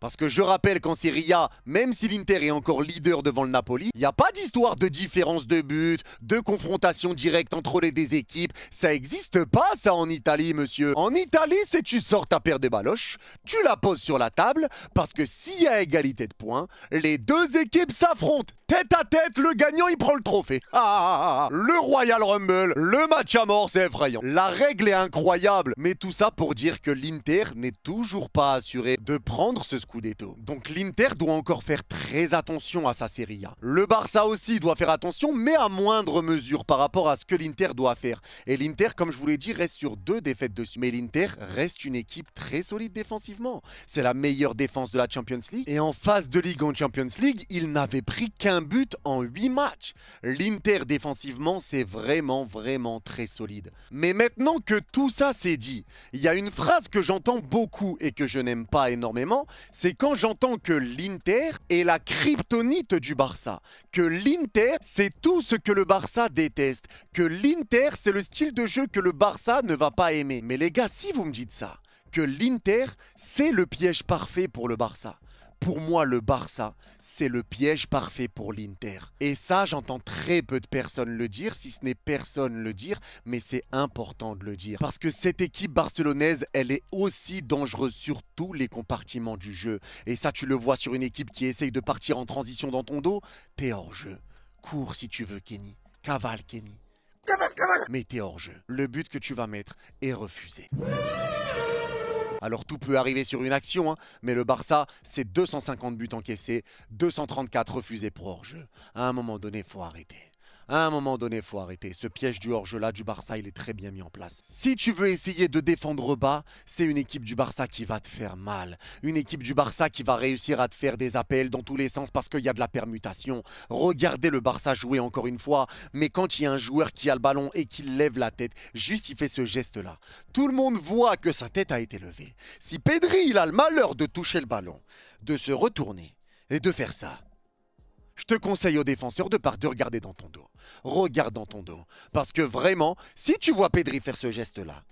Parce que je rappelle qu'en Serie A, même si l'Inter est encore leader devant le Napoli, il n'y a pas d'histoire de différence de but, de confrontation directe entre les deux équipes. Ça n'existe pas ça en Italie, monsieur. En Italie, c'est tu sors ta paire de baloches, tu la poses sur la table, parce que s'il y a égalité de points, les 2 équipes s'affrontent. Tête à tête, le gagnant, il prend le trophée. Le Royal Rumble, le match à mort, c'est effrayant. La règle est incroyable, mais tout ça pour dire que l'Inter n'est toujours pas assuré de prendre ce Scudetto. Donc l'Inter doit encore faire très attention à sa Serie A. Le Barça aussi doit faire attention, mais à moindre mesure par rapport à ce que l'Inter doit faire. Et l'Inter, comme je vous l'ai dit, reste sur 2 défaites dessus. Mais l'Inter reste une équipe très solide défensivement. C'est la meilleure défense de la Champions League. Et en phase de Ligue en Champions League, il n'avait pris qu'un but en 8 matchs. L'Inter défensivement, c'est vraiment très solide. Mais maintenant que tout ça c'est dit, il y a une phrase que j'entends beaucoup et que je n'aime pas énormément, c'est quand j'entends que l'Inter est la kryptonite du Barça. Que l'Inter, c'est tout ce que le Barça déteste. Que l'Inter, c'est le style de jeu que le Barça ne va pas aimer. Mais les gars, si vous me dites ça, que l'Inter, c'est le piège parfait pour le Barça. Pour moi, le Barça, c'est le piège parfait pour l'Inter. Et ça, j'entends très peu de personnes le dire, si ce n'est personne le dire, mais c'est important de le dire. Parce que cette équipe barcelonaise, elle est aussi dangereuse sur tous les compartiments du jeu. Et ça, tu le vois sur une équipe qui essaye de partir en transition dans ton dos, t'es hors jeu. Cours si tu veux, Kenny. Cavale, Kenny. Mais t'es hors jeu. Le but que tu vas mettre est refusé. Alors tout peut arriver sur une action, hein, mais le Barça, c'est 250 buts encaissés, 234 refusés pour hors-jeu. À un moment donné, il faut arrêter. À un moment donné, il faut arrêter. Ce piège du hors-jeu-là du Barça, il est très bien mis en place. Si tu veux essayer de défendre bas, c'est une équipe du Barça qui va te faire mal. Une équipe du Barça qui va réussir à te faire des appels dans tous les sens parce qu'il y a de la permutation. Regardez le Barça jouer encore une fois, mais quand il y a un joueur qui a le ballon et qui lève la tête, juste il fait ce geste-là. Tout le monde voit que sa tête a été levée. Si Pedri, il a le malheur de toucher le ballon, de se retourner et de faire ça, je te conseille aux défenseurs de regarder dans ton dos. Regarde dans ton dos. Parce que vraiment, si tu vois Pedri faire ce geste-là,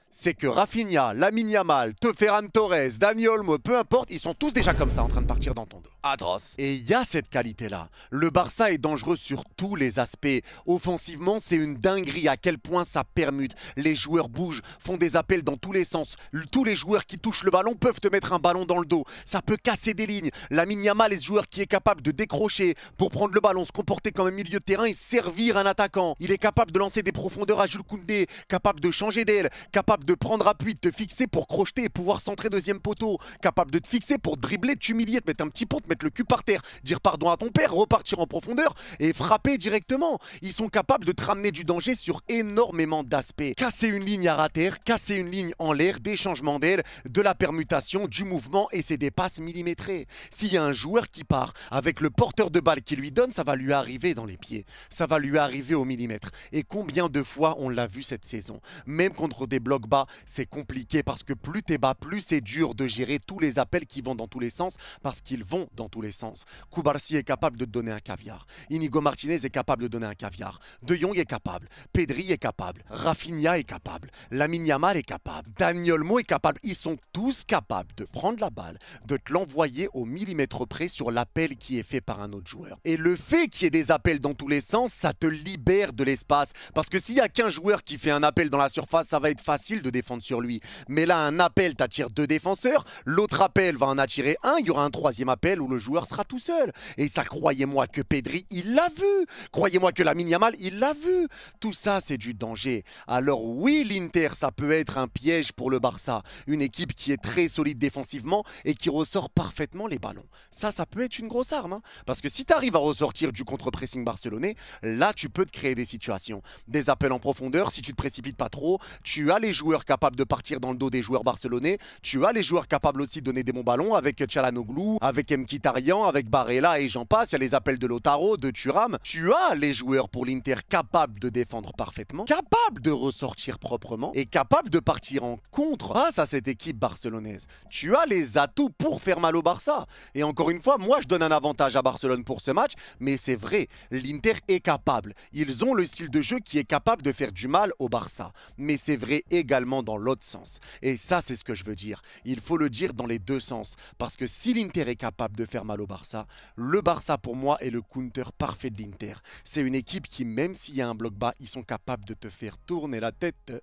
c'est que Rafinha, Lamine Yamal, Ferran Torres, Dani Olmo, peu importe, ils sont tous déjà comme ça en train de partir dans ton dos. Atroce. Et il y a cette qualité-là. Le Barça est dangereux sur tous les aspects. Offensivement, c'est une dinguerie à quel point ça permute. Les joueurs bougent, font des appels dans tous les sens. Tous les joueurs qui touchent le ballon peuvent te mettre un ballon dans le dos. Ça peut casser des lignes. Lamine Yamal est ce joueur qui est capable de décrocher pour prendre le ballon, se comporter comme un milieu de terrain et servir un attaquant. Il est capable de lancer des profondeurs à Jules Koundé, capable de changer d'aile, capable de prendre appui, de te fixer pour crocheter et pouvoir centrer deuxième poteau, capable de te fixer pour dribbler, t'humilier, te mettre un petit pont, te mettre le cul par terre, dire pardon à ton père, repartir en profondeur et frapper directement. Ils sont capables de te ramener du danger sur énormément d'aspects. Casser une ligne à rater, casser une ligne en l'air, des changements d'aile, de la permutation, du mouvement et c'est des passes millimétrées. S'il y a un joueur qui part avec le porteur de balle qui lui donne, ça va lui arriver dans les pieds. Ça va lui arriver au millimètre. Et combien de fois on l'a vu cette saison, même contre des blocs bloc bas, c'est compliqué parce que plus t'es bas, plus c'est dur de gérer tous les appels qui vont dans tous les sens parce qu'ils vont dans tous les sens. Koubarsi est capable de te donner un caviar. Inigo Martinez est capable de donner un caviar. De Jong est capable. Pedri est capable. Rafinha est capable. Lamine Yamal est capable. Dani Olmo est capable. Ils sont tous capables de prendre la balle, de te l'envoyer au millimètre près sur l'appel qui est fait par un autre joueur. Et le fait qu'il y ait des appels dans tous les sens, ça te libère de l'espace. Parce que s'il y a qu'un joueur qui fait un appel dans la surface, ça va être facile de défendre sur lui. Mais là, un appel t'attire 2 défenseurs, l'autre appel va en attirer un, il y aura un 3e appel où le joueur sera tout seul. Et ça, croyez-moi que Pedri, il l'a vu. Croyez-moi que Lamine Yamal, il l'a vu. Tout ça, c'est du danger. Alors oui, l'Inter, ça peut être un piège pour le Barça. Une équipe qui est très solide défensivement et qui ressort parfaitement les ballons. Ça peut être une grosse arme. Hein, parce que si tu arrives à ressortir du contre-pressing barcelonais, là, tu peux te créer des situations. Des appels en profondeur, si tu te précipites pas trop, tu as les joueurs capables de partir dans le dos des joueurs barcelonais, tu as les joueurs capables aussi de donner des bons ballons avec Çalhanoğlu, avec Mkhitaryan, avec Barella et j'en passe, il y a les appels de Lautaro, de Thuram. Tu as les joueurs pour l'Inter capables de défendre parfaitement, capables de ressortir proprement et capables de partir en contre face à cette équipe barcelonaise. Tu as les atouts pour faire mal au Barça. Et encore une fois, moi je donne un avantage à Barcelone pour ce match, mais c'est vrai, l'Inter est capable. Ils ont le style de jeu qui est capable de faire du mal au Barça. Mais c'est vrai également dans l'autre sens. Et ça, c'est ce que je veux dire. Il faut le dire dans les deux sens. Parce que si l'Inter est capable de faire mal au Barça, le Barça pour moi est le counter parfait de l'Inter. C'est une équipe qui, même s'il y a un bloc bas, ils sont capables de te faire tourner la tête.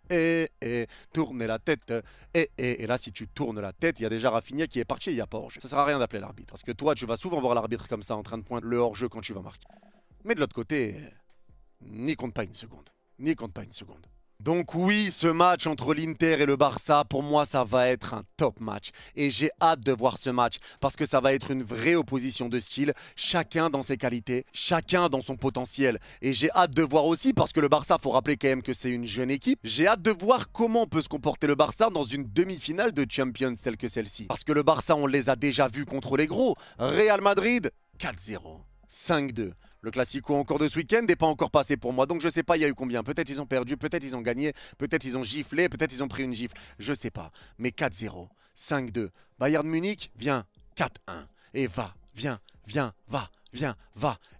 Tourner la tête. Et là, si tu tournes la tête, il y a déjà Rafinha qui est parti, il n'y a pas hors-jeu. Ça sert à rien d'appeler l'arbitre. Parce que toi, tu vas souvent voir l'arbitre comme ça en train de pointer le hors-jeu quand tu vas marquer. Mais de l'autre côté, n'y compte pas une seconde. N'y compte pas une seconde. Donc oui, ce match entre l'Inter et le Barça, pour moi, ça va être un top match. Et j'ai hâte de voir ce match parce que ça va être une vraie opposition de style, chacun dans ses qualités, chacun dans son potentiel. Et j'ai hâte de voir aussi, parce que le Barça, faut rappeler quand même que c'est une jeune équipe, j'ai hâte de voir comment peut se comporter le Barça dans une demi-finale de Champions telle que celle-ci. Parce que le Barça, on les a déjà vus contre les gros. Real Madrid, 4-0, 5-2. Le Classico encore de ce week-end n'est pas encore passé pour moi. Donc je sais pas il y a eu combien. Peut-être ils ont perdu, peut-être ils ont gagné, peut-être ils ont giflé, peut-être ils ont pris une gifle. Je sais pas. Mais 4-0, 5-2. Bayern Munich, viens, 4-1. Et va, viens, va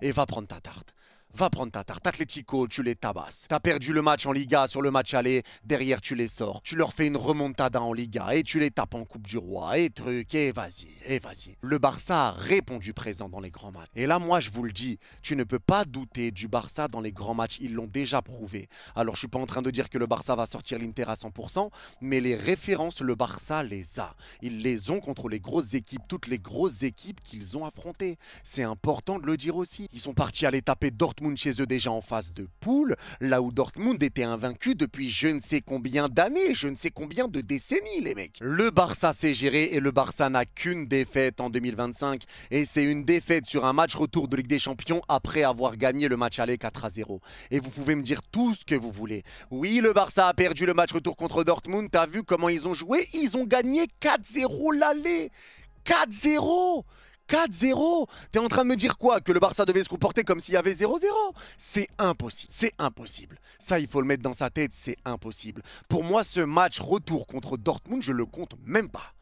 et va prendre ta tarte. Va prendre ta tarte. Atlético, tu les tabasses. T'as perdu le match en Liga sur le match aller. Derrière, tu les sors. Tu leur fais une remontada en Liga et tu les tapes en Coupe du Roi et truc. Et vas-y, et vas-y. Le Barça a répondu présent dans les grands matchs. Et là, moi, je vous le dis, tu ne peux pas douter du Barça dans les grands matchs. Ils l'ont déjà prouvé. Alors, je suis pas en train de dire que le Barça va sortir l'Inter à 100%, mais les références, le Barça les a. Ils les ont contre les grosses équipes, toutes les grosses équipes qu'ils ont affrontées. C'est important de le dire aussi. Ils sont partis aller taper Dortmund chez eux déjà en phase de poule, là où Dortmund était invaincu depuis je ne sais combien d'années, je ne sais combien de décennies les mecs. Le Barça s'est géré et le Barça n'a qu'une défaite en 2025 et c'est une défaite sur un match retour de Ligue des Champions après avoir gagné le match aller 4-0. Et vous pouvez me dire tout ce que vous voulez. Oui, le Barça a perdu le match retour contre Dortmund, t'as vu comment ils ont joué? Ils ont gagné 4-0 l'aller. 4-0. 4-0. T'es en train de me dire quoi? Que le Barça devait se comporter comme s'il y avait 0-0? C'est impossible. C'est impossible. Ça, il faut le mettre dans sa tête. C'est impossible. Pour moi, ce match retour contre Dortmund, je le compte même pas.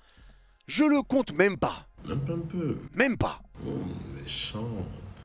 Je le compte même pas. Même pas un peu. Même pas. Oh, méchant.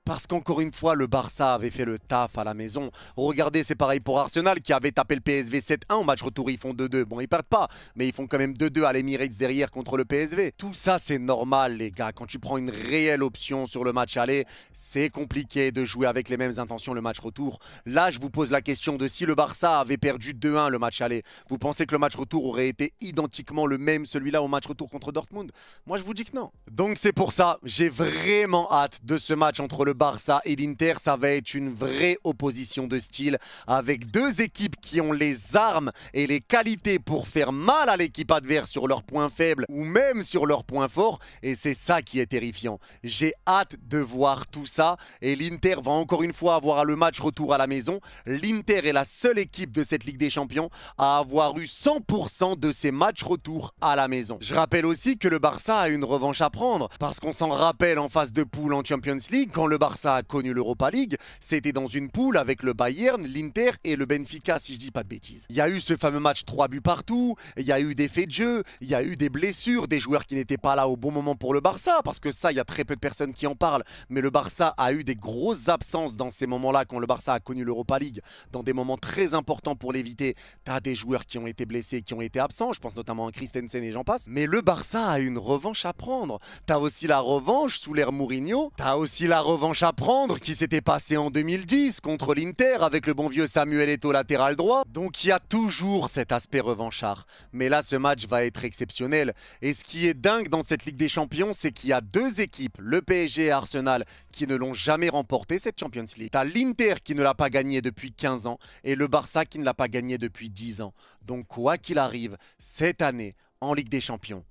Parce qu'encore une fois, le Barça avait fait le taf à la maison. Regardez, c'est pareil pour Arsenal qui avait tapé le PSV 7-1 au match retour. Ils font 2-2. Bon, ils perdent pas, mais ils font quand même 2-2 à l'Emirates derrière contre le PSV. Tout ça, c'est normal, les gars. Quand tu prends une réelle option sur le match aller, c'est compliqué de jouer avec les mêmes intentions le match retour. Là, je vous pose la question de si le Barça avait perdu 2-1 le match aller, vous pensez que le match retour aurait été identiquement le même, celui-là, au match retour contre Dortmund? Moi, je vous dis que non. Donc, c'est pour ça, j'ai vraiment hâte de ce match entre le Barça et l'Inter. Ça va être une vraie opposition de style avec deux équipes qui ont les armes et les qualités pour faire mal à l'équipe adverse sur leurs points faibles ou même sur leurs points forts, et c'est ça qui est terrifiant. J'ai hâte de voir tout ça et l'Inter va encore une fois avoir le match retour à la maison. L'Inter est la seule équipe de cette Ligue des Champions à avoir eu 100% de ses matchs retour à la maison. Je rappelle aussi que le Barça a une revanche à prendre parce qu'on s'en rappelle en phase de poule en Champions League quand le Barça Barça a connu l'Europa League, c'était dans une poule avec le Bayern, l'Inter et le Benfica, si je dis pas de bêtises. Il y a eu ce fameux match 3 buts partout, il y a eu des faits de jeu, il y a eu des blessures, des joueurs qui n'étaient pas là au bon moment pour le Barça, parce que ça, il y a très peu de personnes qui en parlent, mais le Barça a eu des grosses absences dans ces moments-là, quand le Barça a connu l'Europa League, dans des moments très importants pour l'éviter. Tu as des joueurs qui ont été blessés, qui ont été absents, je pense notamment à Christensen et j'en passe, mais le Barça a une revanche à prendre. Tu as aussi la revanche sous l'ère Mourinho, tu as aussi la revanche à prendre qui s'était passée en 2010 contre l'Inter avec le bon vieux Samuel Eto'o latéral droit. Donc il y a toujours cet aspect revanchard. Mais là, ce match va être exceptionnel. Et ce qui est dingue dans cette Ligue des Champions, c'est qu'il y a deux équipes, le PSG et Arsenal, qui ne l'ont jamais remporté cette Champions League. Tu as l'Inter qui ne l'a pas gagné depuis 15 ans et le Barça qui ne l'a pas gagné depuis 10 ans. Donc quoi qu'il arrive, cette année, en Ligue des Champions,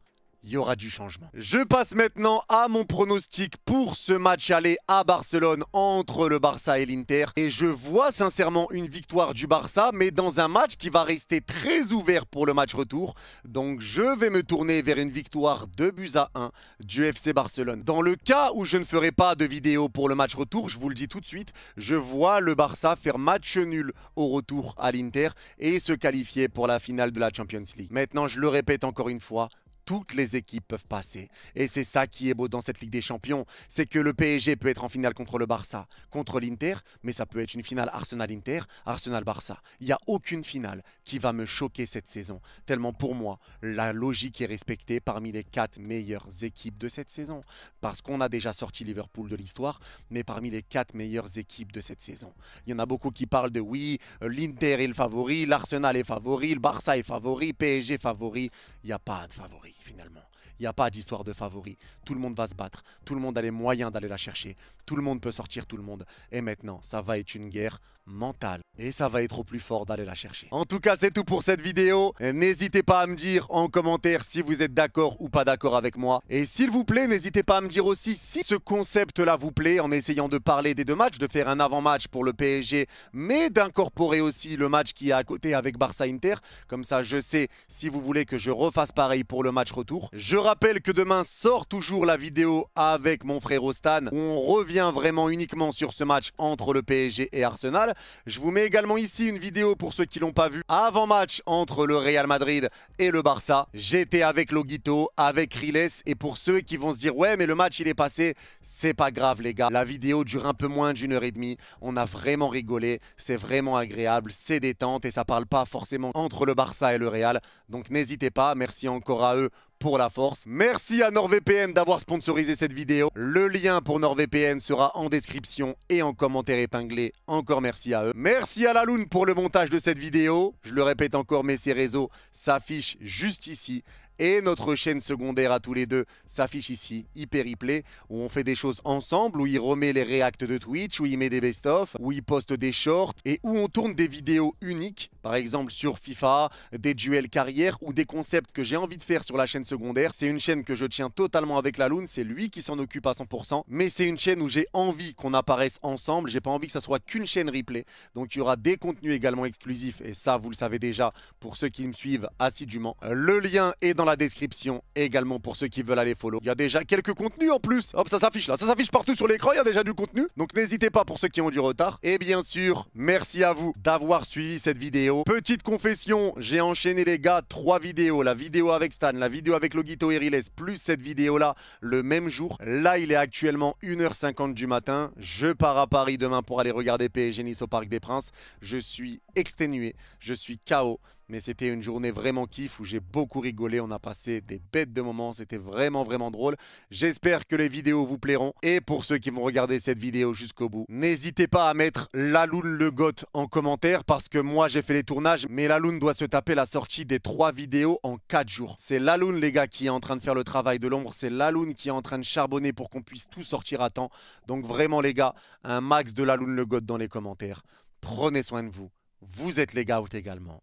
il y aura du changement. Je passe maintenant à mon pronostic pour ce match aller à Barcelone entre le Barça et l'Inter. Et je vois sincèrement une victoire du Barça, mais dans un match qui va rester très ouvert pour le match retour. Donc je vais me tourner vers une victoire 2-1 du FC Barcelone. Dans le cas où je ne ferai pas de vidéo pour le match retour, je vous le dis tout de suite, je vois le Barça faire match nul au retour à l'Inter et se qualifier pour la finale de la Champions League. Maintenant, je le répète encore une fois, toutes les équipes peuvent passer. Et c'est ça qui est beau dans cette Ligue des Champions. C'est que le PSG peut être en finale contre le Barça, contre l'Inter, mais ça peut être une finale Arsenal-Inter, Arsenal-Barça. Il n'y a aucune finale qui va me choquer cette saison. Tellement pour moi, la logique est respectée parmi les 4 meilleures équipes de cette saison. Parce qu'on a déjà sorti Liverpool de l'histoire, mais parmi les 4 meilleures équipes de cette saison. Il y en a beaucoup qui parlent de oui, l'Inter est le favori, l'Arsenal est favori, le Barça est favori, PSG favori. Il n'y a pas de favori. Finalement, il n'y a pas d'histoire de favori. Tout le monde va se battre. Tout le monde a les moyens d'aller la chercher. Tout le monde peut sortir tout le monde. Et maintenant, ça va être une guerre mentale. Et ça va être au plus fort d'aller la chercher. En tout cas, c'est tout pour cette vidéo. N'hésitez pas à me dire en commentaire si vous êtes d'accord ou pas d'accord avec moi. Et s'il vous plaît, n'hésitez pas à me dire aussi si ce concept-là vous plaît, en essayant de parler des deux matchs, de faire un avant-match pour le PSG, mais d'incorporer aussi le match qui est à côté avec Barça-Inter. Comme ça, je sais si vous voulez que je refasse pareil pour le match retour. Je rappelle que demain sort toujours la vidéo avec mon frère Stan, où on revient vraiment uniquement sur ce match entre le PSG et Arsenal. Je vous mets également ici une vidéo pour ceux qui l'ont pas vu, avant-match entre le Real Madrid et le Barça. J'étais avec Loguito, avec Riles, et pour ceux qui vont se dire ouais mais le match il est passé, c'est pas grave les gars. La vidéo dure un peu moins d'1h30, on a vraiment rigolé, c'est vraiment agréable, c'est détente et ça parle pas forcément entre le Barça et le Real. Donc n'hésitez pas, merci encore à eux pour la force. Merci à NordVPN d'avoir sponsorisé cette vidéo. Le lien pour NordVPN sera en description et en commentaire épinglé. Encore merci à eux. Merci à Laloun pour le montage de cette vidéo. Je le répète encore, mais ces réseaux s'affichent juste ici. Et notre chaîne secondaire à tous les deux s'affiche ici, Hyperreplay, où on fait des choses ensemble, où il remet les réacts de Twitch, où il met des best-of, où il poste des shorts et où on tourne des vidéos uniques, par exemple sur FIFA, des duels carrière ou des concepts que j'ai envie de faire sur la chaîne secondaire. C'est une chaîne que je tiens totalement avec Laloun, c'est lui qui s'en occupe à 100%, mais c'est une chaîne où j'ai envie qu'on apparaisse ensemble, j'ai pas envie que ça soit qu'une chaîne replay. Donc il y aura des contenus également exclusifs et ça vous le savez déjà pour ceux qui me suivent assidûment. Le lien est dans la description également pour ceux qui veulent aller follow. Il y a déjà quelques contenus en plus. Hop, ça s'affiche là, ça s'affiche partout sur l'écran, il y a déjà du contenu. Donc n'hésitez pas pour ceux qui ont du retard. Et bien sûr, merci à vous d'avoir suivi cette vidéo. Petite confession, j'ai enchaîné les gars 3 vidéos. La vidéo avec Stan, la vidéo avec Loguito et Riles, plus cette vidéo là le même jour. Là, il est actuellement 1h50 du matin. Je pars à Paris demain pour aller regarder PSG Nice au Parc des Princes. Je suis exténué, je suis KO. Mais c'était une journée vraiment kiff où j'ai beaucoup rigolé. On a passé des bêtes de moments. C'était vraiment drôle. J'espère que les vidéos vous plairont. Et pour ceux qui vont regarder cette vidéo jusqu'au bout, n'hésitez pas à mettre Laloun le GOAT en commentaire parce que moi j'ai fait les tournages. Mais Laloun doit se taper la sortie des 3 vidéos en 4 jours. C'est Laloun les gars qui est en train de faire le travail de l'ombre. C'est Laloun qui est en train de charbonner pour qu'on puisse tout sortir à temps. Donc vraiment les gars, un max de Laloun le GOAT dans les commentaires. Prenez soin de vous. Vous êtes les gars également.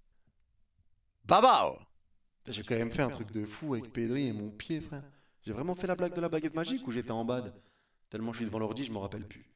Baba! J'ai quand même fait un truc de fou avec Pedri et mon pied, frère. J'ai vraiment fait la blague de la baguette magique ou j'étais en bad? Tellement je suis devant l'ordi, je me rappelle plus.